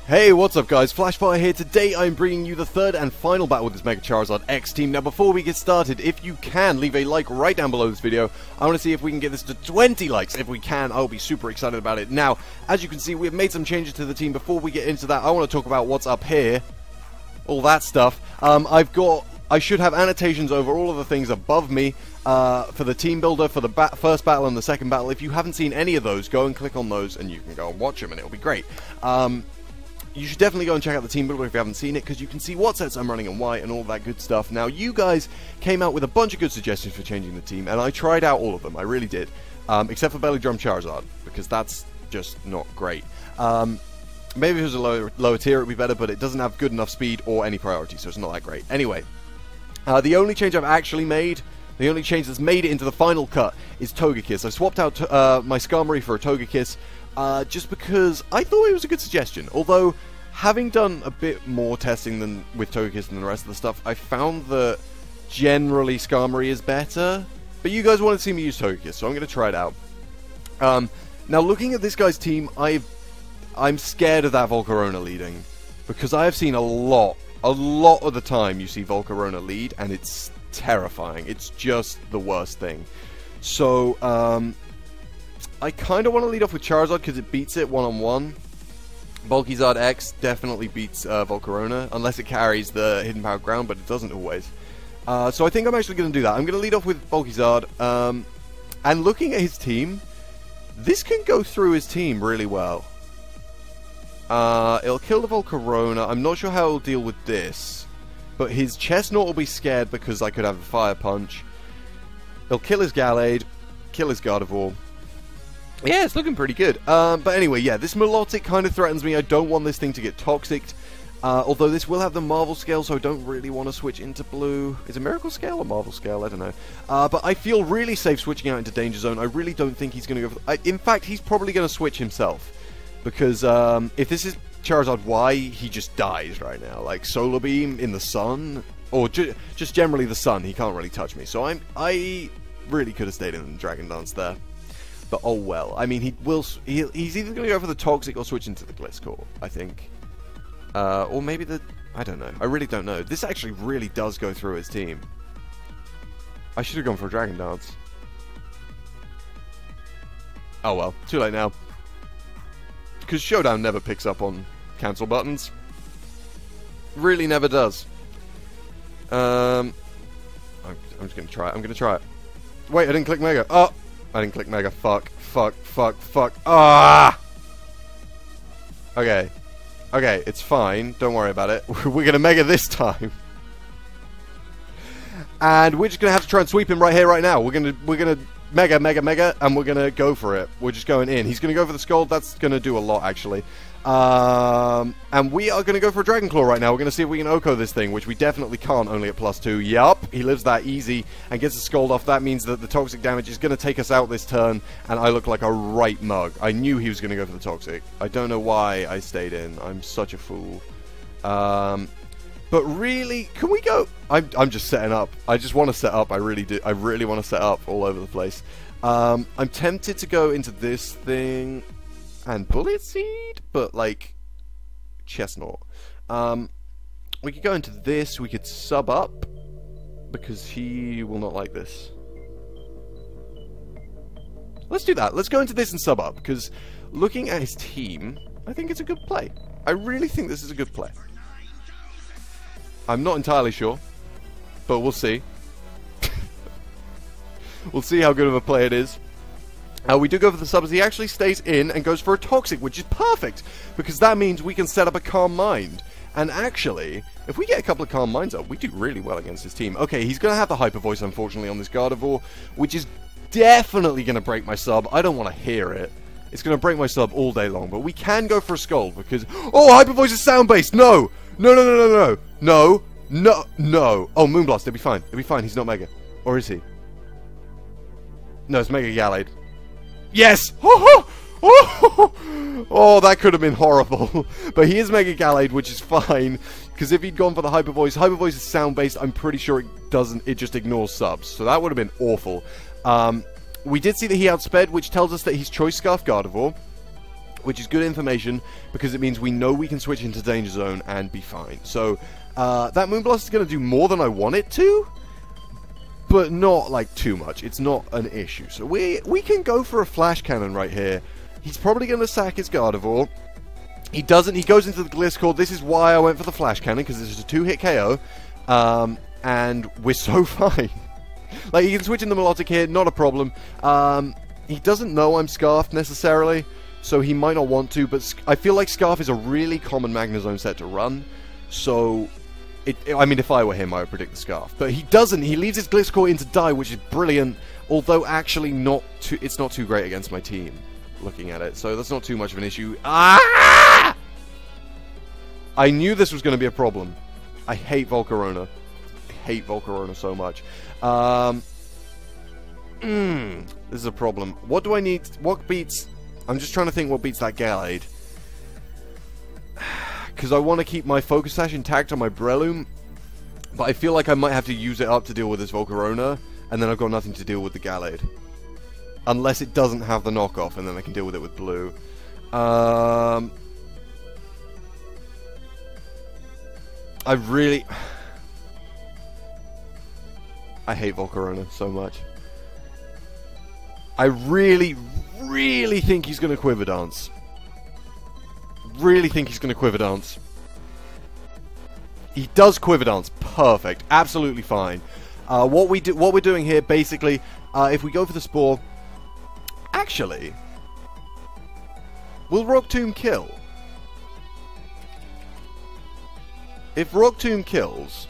Hey, what's up guys, Flashfire here. Today I'm bringing you the third and final battle with this Mega Charizard X team. Now before we get started, if you can, leave a like right down below this video. I want to see if we can get this to 20 likes. If we can, I'll be super excited about it. Now, as you can see, we've made some changes to the team. Before we get into that, I want to talk about what's up here. All that stuff. I should have annotations over all of the things above me for the team builder, for the first battle and the second battle. If you haven't seen any of those, go and click on those and you can go and watch them and it'll be great. You should definitely go and check out the team builder if you haven't seen it, because you can see what sets I'm running and why and all that good stuff. Now, you guys came out with a bunch of good suggestions for changing the team, and I tried out all of them. I really did. Except for Belly Drum Charizard, because that's just not great. Maybe if it was a lower tier, it would be better, but it doesn't have good enough speed or any priority, so it's not that great. Anyway, the only change I've actually made, the only change that's made it into the final cut, is Togekiss. I swapped out my Skarmory for a Togekiss, just because I thought it was a good suggestion. Although, having done a bit more testing than with Togekiss than the rest of the stuff, I found that generally Skarmory is better. But you guys wanted to see me use Togekiss, so I'm going to try it out. Now, looking at this guy's team, I'm scared of that Volcarona leading, because I have seen a lot of the time you see Volcarona lead, and it's terrifying. It's just the worst thing. So, I kind of want to lead off with Charizard because it beats it one-on-one. Bulkyzard X definitely beats Volcarona, unless it carries the Hidden Power Ground, but it doesn't always. So I think I'm actually going to do that. I'm going to lead off with Bulkyzard, and looking at his team, this can go through his team really well. It'll kill the Volcarona. I'm not sure how it'll deal with this, but his Chestnut will be scared because I could have a Fire Punch. It'll kill his Gallade, kill his Gardevoir. Yeah, it's looking pretty good. But anyway, yeah, this Milotic kind of threatens me. I don't want this thing to get toxic. Although this will have the Marvel Scale, so I don't really want to switch into blue. Is it Miracle Scale or Marvel Scale? I don't know. But I feel really safe switching out into Danger Zone. I really don't think he's going to go for... in fact, he's probably going to switch himself. Because if this is Charizard Y, he just dies right now. Like, Solar Beam in the sun, or just generally the sun, he can't really touch me. So I really could have stayed in Dragon Dance there. But oh well. I mean, he's either going to go for the Toxic or switch into the Gliscor, I think. Or maybe the... I don't know. I really don't know. This actually really does go through his team. I should have gone for a Dragon Dance. Oh well. Too late now. Because Showdown never picks up on cancel buttons. Really never does. I'm just going to try it. I'm going to try it. Wait, I didn't click Mega. Oh! I didn't click Mega. Fuck. Ah! Okay. Okay, it's fine. Don't worry about it. We're gonna Mega this time. And we're just gonna have to try and sweep him right here, right now. We're gonna Mega, and we're gonna go for it. We're just going in. He's gonna go for the Scald. That's gonna do a lot, actually. And we are gonna go for a Dragon Claw right now. We're gonna see if we can Oko this thing, which we definitely can't, only at +2. Yup, he lives that easy and gets a Scald off. That means that the Toxic damage is gonna take us out this turn, and I look like a right mug. I knew he was gonna go for the Toxic. I don't know why I stayed in. I'm such a fool. But really, can we go? I'm just setting up. I just want to set up. I really do. I really want to set up all over the place. I'm tempted to go into this thing and Bullet Seed, but like Chestnut. We could go into this. We could sub up because he will not like this. Let's do that. Let's go into this and sub up, because looking at his team, I think it's a good play. I really think this is a good play. I'm not entirely sure, but we'll see. We'll see how good of a play it is. We do go for the subs. He actually stays in and goes for a Toxic, which is perfect, because that means we can set up a Calm Mind. And actually, if we get a couple of Calm Minds up, we do really well against his team. Okay, he's going to have the Hyper Voice, unfortunately, on this Gardevoir, which is definitely going to break my sub. I don't want to hear it. It's going to break my sub all day long, but we can go for a Scald, because... Oh, Hyper Voice is sound-based! No! No. Oh, Moonblast, it'll be fine. It'll be fine, he's not Mega. Or is he? No, it's Mega Gallade. Yes! Oh, that could have been horrible. But he is Mega Gallade, which is fine, because if he'd gone for the Hyper Voice is sound-based, I'm pretty sure it just ignores subs. So that would have been awful. We did see that he outsped, which tells us that he's Choice Scarf Gardevoir, which is good information because it means we know we can switch into Danger Zone and be fine. So that Moonblast is going to do more than I want it to, but not like too much. It's not an issue. So we can go for a Flash Cannon right here. He's probably going to sack his Gardevoir. He doesn't. He goes into the Gliscor. This is why I went for the Flash Cannon, because this is a 2-hit KO. And we're so fine. Like, he can switch in the Melodic here, not a problem. He doesn't know I'm Scarfed necessarily, so he might not want to, but I feel like Scarf is a really common Magnezone set to run, so I mean, if I were him, I would predict the Scarf. But he doesn't. He leaves his Gliscor in to die, which is brilliant, although actually it's not too great against my team, looking at it, so that's not too much of an issue. Ah! I knew this was going to be a problem. I hate Volcarona. I hate Volcarona so much. This is a problem. What do I need? What beats... I'm just trying to think what beats that Gallade. Because I want to keep my Focus Sash intact on my Breloom, but I feel like I might have to use it up to deal with this Volcarona, and then I've got nothing to deal with the Gallade. Unless it doesn't have the knockoff, and then I can deal with it with Blue. I hate Volcarona so much. I really think he's going to Quiver Dance. Really think he's going to Quiver Dance. He does Quiver Dance. Perfect. Absolutely fine. What we're doing here, basically, if we go for the Spore... Actually... Will Rock Tomb kill? If Rock Tomb kills...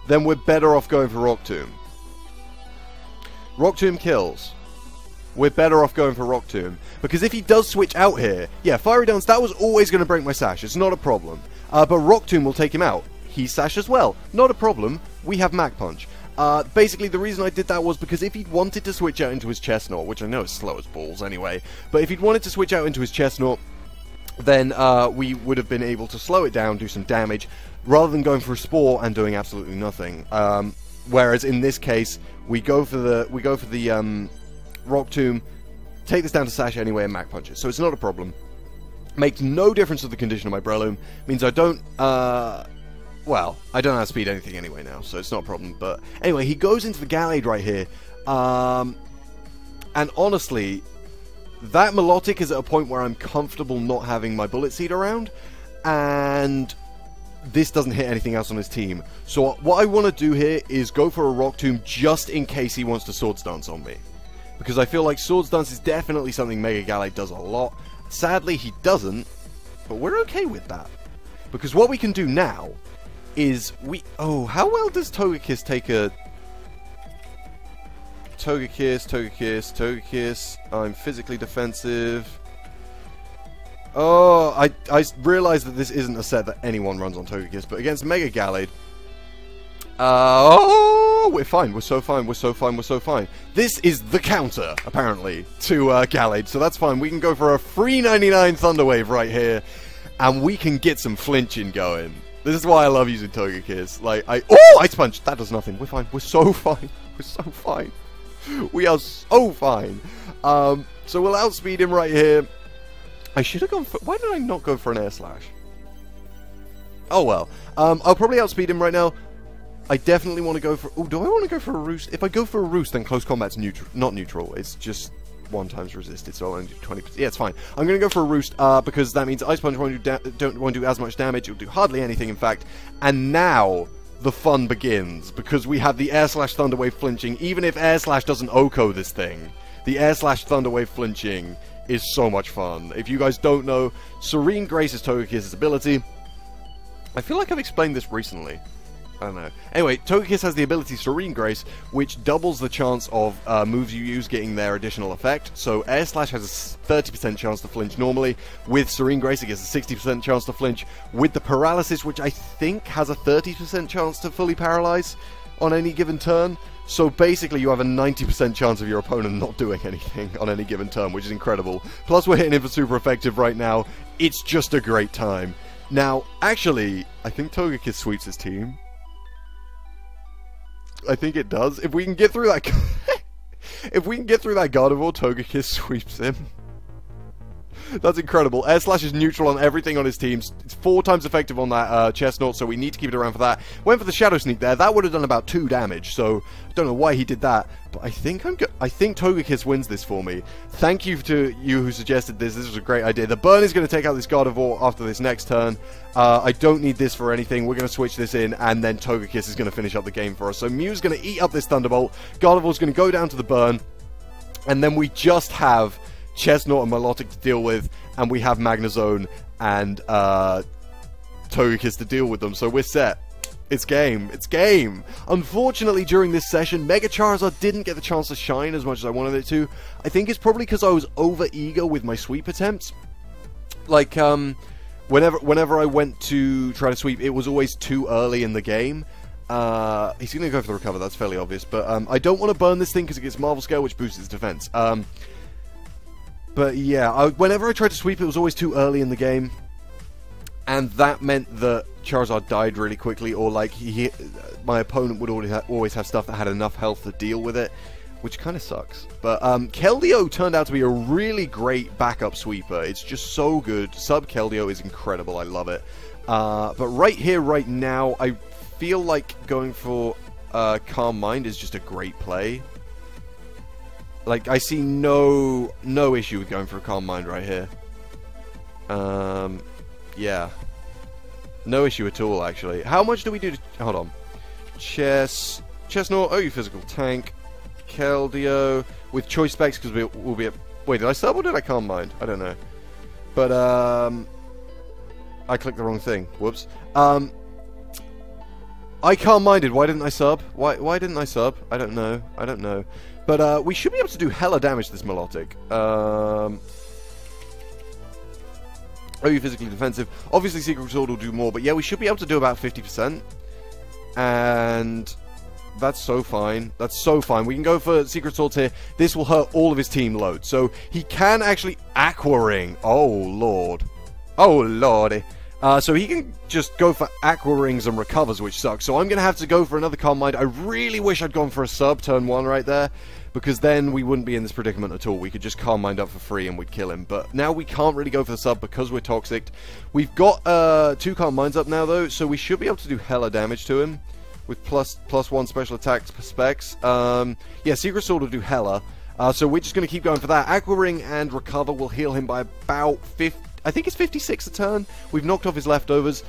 then we're better off going for Rock Tomb. Rock Tomb kills. We're better off going for Rock Tomb. Because if he does switch out here... Yeah, Fiery Dance, that was always going to break my Sash. It's not a problem. But Rock Tomb will take him out. He's Sash as well. Not a problem. We have Mach Punch. Basically, the reason I did that was because if he'd wanted to switch out into his Chestnut, which I know is slow as balls anyway, but if he'd wanted to switch out into his Chestnut, then we would have been able to slow it down, do some damage, rather than going for a Spore and doing absolutely nothing. Whereas in this case, we go for the Rock Tomb, take this down to Sash anyway, and Mach Punch it. So it's not a problem. Makes no difference to the condition of my Breloom. Means I don't, well, I don't outspeed anything anyway now, so it's not a problem. But anyway, he goes into the Gallade right here. And honestly, that Melodic is at a point where I'm comfortable not having my Bullet Seed around. And this doesn't hit anything else on his team. So what I want to do here is go for a Rock Tomb just in case he wants to Swords Dance on me. Because I feel like Swords Dance is definitely something Mega Gallade does a lot. Sadly, he doesn't, but we're okay with that. Because what we can do now is oh, how well does Togekiss take a... Togekiss, I'm physically defensive. Oh, I realise that this isn't a set that anyone runs on Togekiss, but against Mega Gallade... oh, we're fine, we're so fine, we're so fine, we're so fine. This is the counter, apparently, to Gallade, so that's fine. We can go for a free 99 Thunder Wave right here, and we can get some flinching going. This is why I love using Togekiss. Like, oh, Ice Punch! That does nothing. We're fine. We're so fine. We're so fine. We are so fine. So we'll outspeed him right here. I should have gone for... Why did I not go for an Air Slash? Oh, well. I'll probably outspeed him right now. I definitely want to go for... Oh, do I want to go for a Roost? If I go for a Roost, then Close Combat's not neutral. It's just 1 times resisted, so I'll only do 20%. Yeah, it's fine. I'm going to go for a Roost, because that means Ice Punch won't do as much damage. It'll do hardly anything, in fact. And now the fun begins, because we have the Air Slash Thunder Wave flinching. Even if Air Slash doesn't OHKO this thing, the Air Slash Thunder Wave flinching is so much fun. If you guys don't know, Serene Grace is Togekiss's ability. I feel like I've explained this recently. I don't know. Anyway, Togekiss has the ability Serene Grace, which doubles the chance of moves you use getting their additional effect. So Air Slash has a 30% chance to flinch normally. With Serene Grace, it gets a 60% chance to flinch. With the Paralysis, which I think has a 30% chance to fully paralyze on any given turn. So basically, you have a 90% chance of your opponent not doing anything on any given turn, which is incredible. Plus, we're hitting him for super effective right now. It's just a great time. Now, actually, I think Togekiss sweeps his team. I think it does. If we can get through that... if we can get through that Gardevoir, Togekiss sweeps him. That's incredible. Air Slash is neutral on everything on his teams. It's 4 times effective on that Chestnut, so we need to keep it around for that. Went for the Shadow Sneak there. That would have done about 2 damage, so I don't know why he did that. But I think Togekiss wins this for me. Thank you to you who suggested this. This was a great idea. The burn is going to take out this Gardevoir after this next turn. I don't need this for anything. We're going to switch this in, and then Togekiss is going to finish up the game for us. So Mew's going to eat up this Thunderbolt. Gardevoir's going to go down to the burn. And then we just have Chestnut and Milotic to deal with, and we have Magnezone and Togekiss to deal with them. So we're set. It's game. It's game. Unfortunately, during this session, Mega Charizard didn't get the chance to shine as much as I wanted it to. I think it's probably because I was over-eager with my sweep attempts. Like, whenever I went to try to sweep, it was always too early in the game. He's going to go for the recover, that's fairly obvious. But I don't want to burn this thing because it gets Marvel Scale, which boosts its defense. But yeah, whenever I tried to sweep, it was always too early in the game. And that meant that Charizard died really quickly, or like my opponent would always have stuff that had enough health to deal with it, which kind of sucks. But Keldeo turned out to be a really great backup sweeper. It's just so good. Sub Keldeo is incredible. I love it. But right here, right now, I feel like going for Calm Mind is just a great play. Like, I see no issue with going for a Calm Mind right here. Yeah. No issue at all, actually. How much do we do to... Hold on. Chestnut, oh, you physical tank. Keldeo, with choice specs, because we'll be at... Wait, did I sub or did I Calm Mind? I don't know. But, I clicked the wrong thing. Whoops. I Calm Minded. Why didn't I sub? Why didn't I sub? I don't know. I don't know. But, we should be able to do hella damage to this Milotic. Oh, you physically defensive. Obviously, Secret Sword will do more, but yeah, we should be able to do about 50%. And that's so fine. That's so fine. We can go for Secret Swords here. This will hurt all of his team load. So he can actually Aqua Ring. Oh, Lord. Oh, Lordy. So he can just go for Aqua Rings and recovers, which sucks. So I'm going to have to go for another Calm Mind. I really wish I'd gone for a sub turn 1 right there, because then we wouldn't be in this predicament at all. We could just Calm Mind up for free and we'd kill him. But now we can't really go for the sub because we're toxic. We've got 2 Calm Minds up now, though, so we should be able to do hella damage to him with plus 1 special attack specs. Yeah, Secret Sword will do hella. So we're just going to keep going for that. Aqua Ring and Recover will heal him by about 50. I think it's 56 a turn. We've knocked off his leftovers,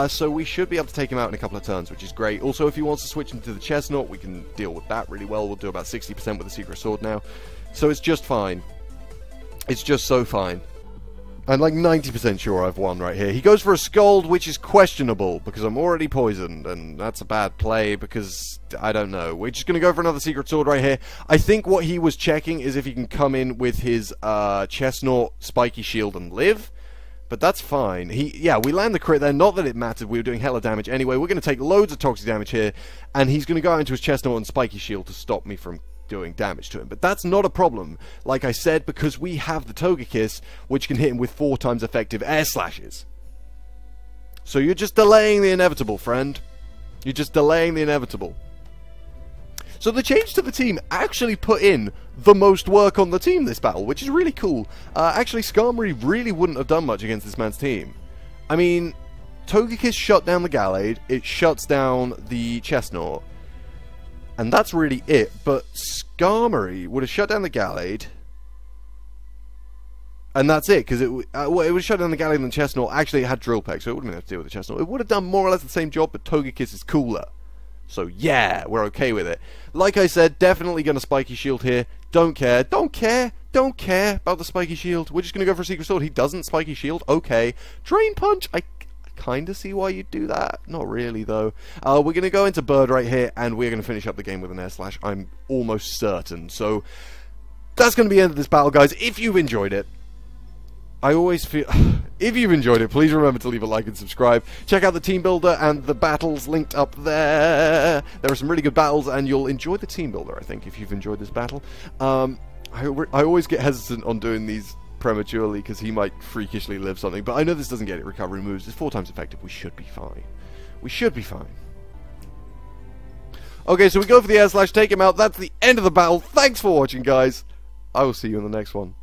so we should be able to take him out in a couple of turns, which is great. Also, if he wants to switch into the Chestnut, we can deal with that really well. We'll do about 60% with the Secret Sword now. So it's just fine. It's just so fine. I'm like 90% sure I've won right here. He goes for a Scald, which is questionable, because I'm already poisoned, and that's a bad play, because, I don't know. We're just going to go for another Secret Sword right here. I think what he was checking is if he can come in with his Chestnut, Spiky Shield, and live. But that's fine. Yeah, we land the crit there. Not that it mattered. We were doing hella damage anyway. We're going to take loads of toxic damage here. And he's going to go out into his Chestnut and Spiky Shield to stop me from doing damage to him. But that's not a problem, like I said, because we have the Togekiss, which can hit him with 4 times effective air slashes. So you're just delaying the inevitable, friend. You're just delaying the inevitable. So the change to the team actually put in the most work on the team this battle, which is really cool. Actually, Skarmory really wouldn't have done much against this man's team. I mean, Togekiss shut down the Gallade, it shuts down the Chestnut, and that's really it. But Skarmory would have shut down the Gallade, and that's it, because it would have shut down the Gallade and the Chestnut. Actually, it had Drill Peck, so it wouldn't have to deal with the Chestnut. It would have done more or less the same job, but Togekiss is cooler. So yeah, we're okay with it. Like I said, definitely going to Spiky Shield here. Don't care about the Spiky Shield. We're just going to go for a Secret Sword. He doesn't Spiky Shield. Okay. Drain Punch. I kind of see why you'd do that. Not really, though. We're going to go into Bird right here, and we're going to finish up the game with an Air Slash. I'm almost certain. So that's going to be the end of this battle, guys. If you've enjoyed it, I always feel... If you've enjoyed it, please remember to leave a like and subscribe. Check out the team builder and the battles linked up there. There are some really good battles, and you'll enjoy the team builder, I think, if you've enjoyed this battle. I always get hesitant on doing these prematurely, because he might freakishly live something. But I know this doesn't get it recovery moves. It's 4 times effective. We should be fine. We should be fine. Okay, so we go for the Air Slash, take him out. That's the end of the battle. Thanks for watching, guys. I will see you in the next one.